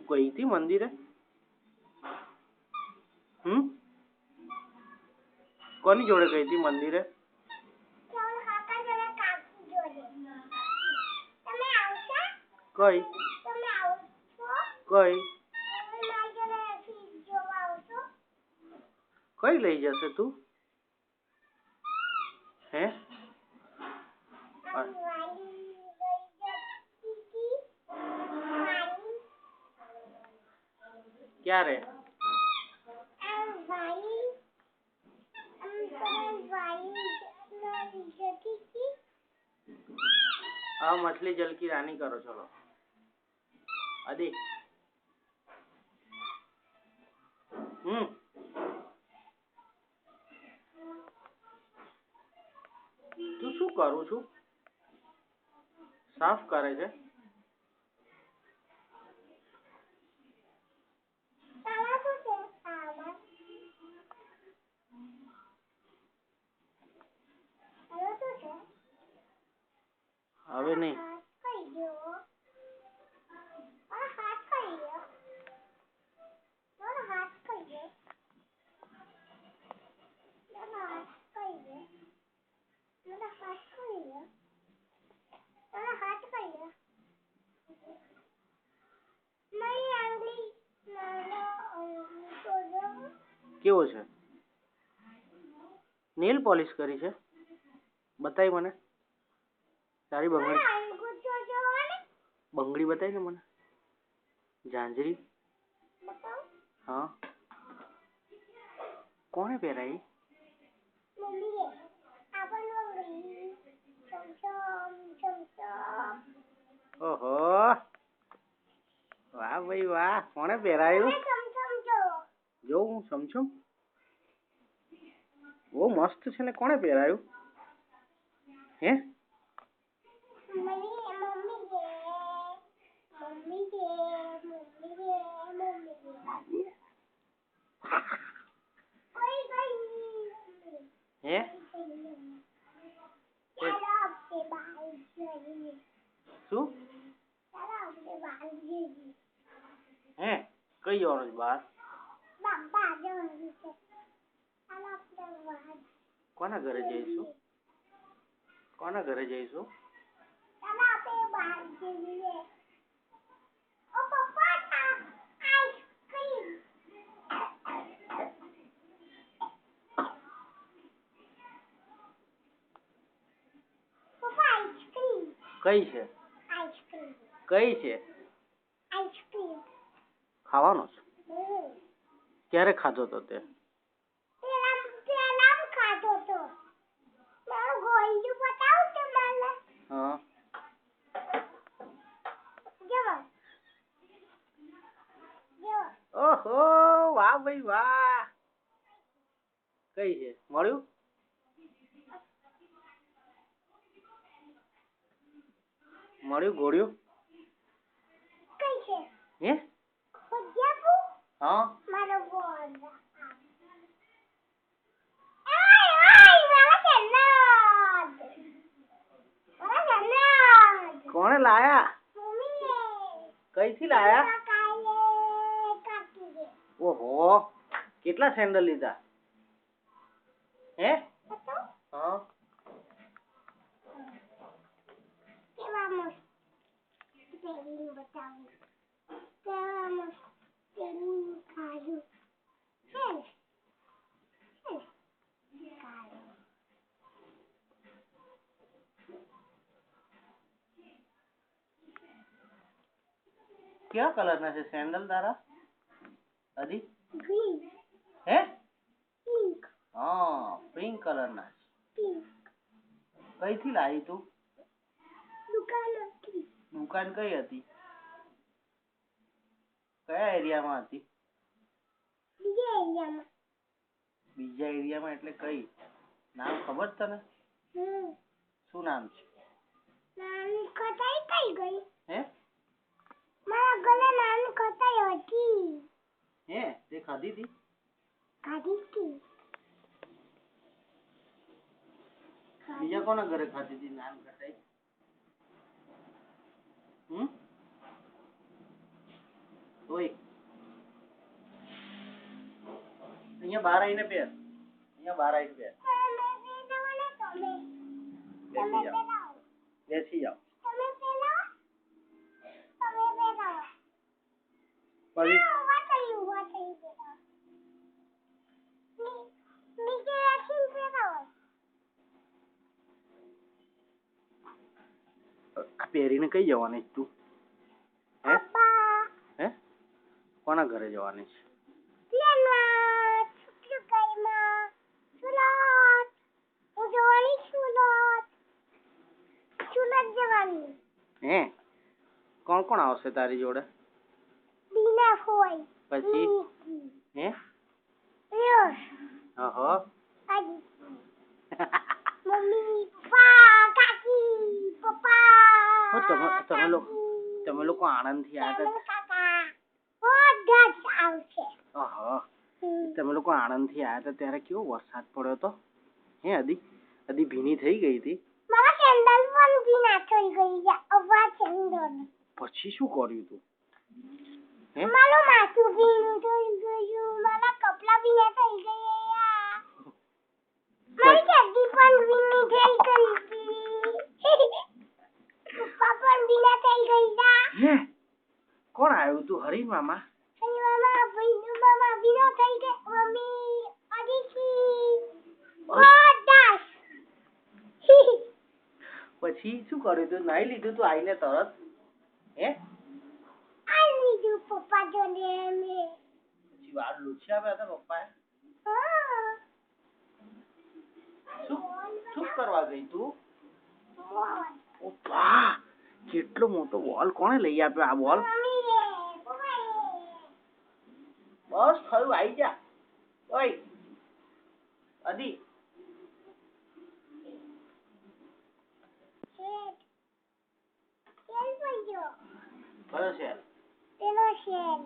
ગઈ હતી મંદિરે? કોની જોડે ગઈ હતી મંદિરે? કઈ કઈ કઈ લઈ જશે તું? હે ક્યારે? हाँ मछली जल की रानी करो चलो आदि। તું શું કરું છું? સાફ કરે છે? હવે નહીં કેવો છે? નેલ પોલિશ કરી છે? બતાય મને તારી બંગડી બતાય ને મને ઝાંઝરી। हाँ કોણે પહેરાઈ? ઓહો વાહ ભાઈ વાહ કોણે પહેરાયું? જો હું સમછું બહુ મસ્ત છે ને કોણે પહેરાયું? હે હે શું હે કઈ જવાનું છે બહાર? કોના ઘરે જઈશું? કોના ઘરે જઈશું? કઈ છે? કઈ છે? ખાવાનો છે? ક્યારે ખાધો તો તે? હા ઓહો વાહ ભાઈ વાહ કઈ છે? મળ્યું? મળ્યું ગોળ્યું? હે હા કોણે લાયા? કઈથી લાયા? ઓહો કેટલા સેન્ડલ લીધા? હે હા क्या कलर ना છે સેન્ડલ તારા? અદી હે હા પિંક કલર ના છે। કઈથી લાવી તું? દુકાન કઈ હતી? કયા એરિયામાં હતી? બીજા એરિયામાં એટલે કઈ નામ ખબર તને? શું નામ છે? હે હે તે ખાધી હતી? બીજા કોના ઘરે ખાધી હતી નાન ખટાઈ? તો અહીંયા બહાર આવીને પહેર. અહીંયા બહાર આવીને પહેર. બેસી જાઓ. બેસી જાઓ. પછી આ પહેરીને કઈ જવાની તું? હે હે કોના ઘરે જવાની છે? હે કોણ કોણ આવશે તારી જોડે? પછી હે ઓહો મમ્મી પપ્પા કાકી પપ્પા તમે લોકો આણંદ થી આવ્યા હતા? ઓહો તમે લોકો આણંદ થી આવ્યા હતા ત્યારે કેવો વરસાદ પડ્યો હતો? હે અદી અદી ભીની થઈ ગઈ હતી. મારા સેન્ડલ પણ ભીના થઈ ગઈ છે. અવા સેન્ડલ પછી શું કર્યું તું? હે મારું માથું ભીનું થઈ ગયું. મારા કપડા ભીના થઈ ગયા. મારી ચડ્ડી પણ ભીની થઈ ગઈ. પપ્પા પણ ભીના થઈ ગયા. હે કોણ આવ્યું તું? હરીન મામા? મામા ભીનો થઈ ગયો. મમ્મી અદીકી પછી શું કર્યું તું? નાઈ લીધું તું આઈને તરત? હે આ લીધું પપ્પા જોડે મે. પછી વાળ લૂછી આપ્યા હતા પપ્પાએ? શું કરવા ગઈ તું? ઓપા કેટલો મોટો બોલ કોણે લઈ આપ્યો? આ બોલ બસ થયું આવી જા. ઓય અદી કયો શેર? તેનો શેડ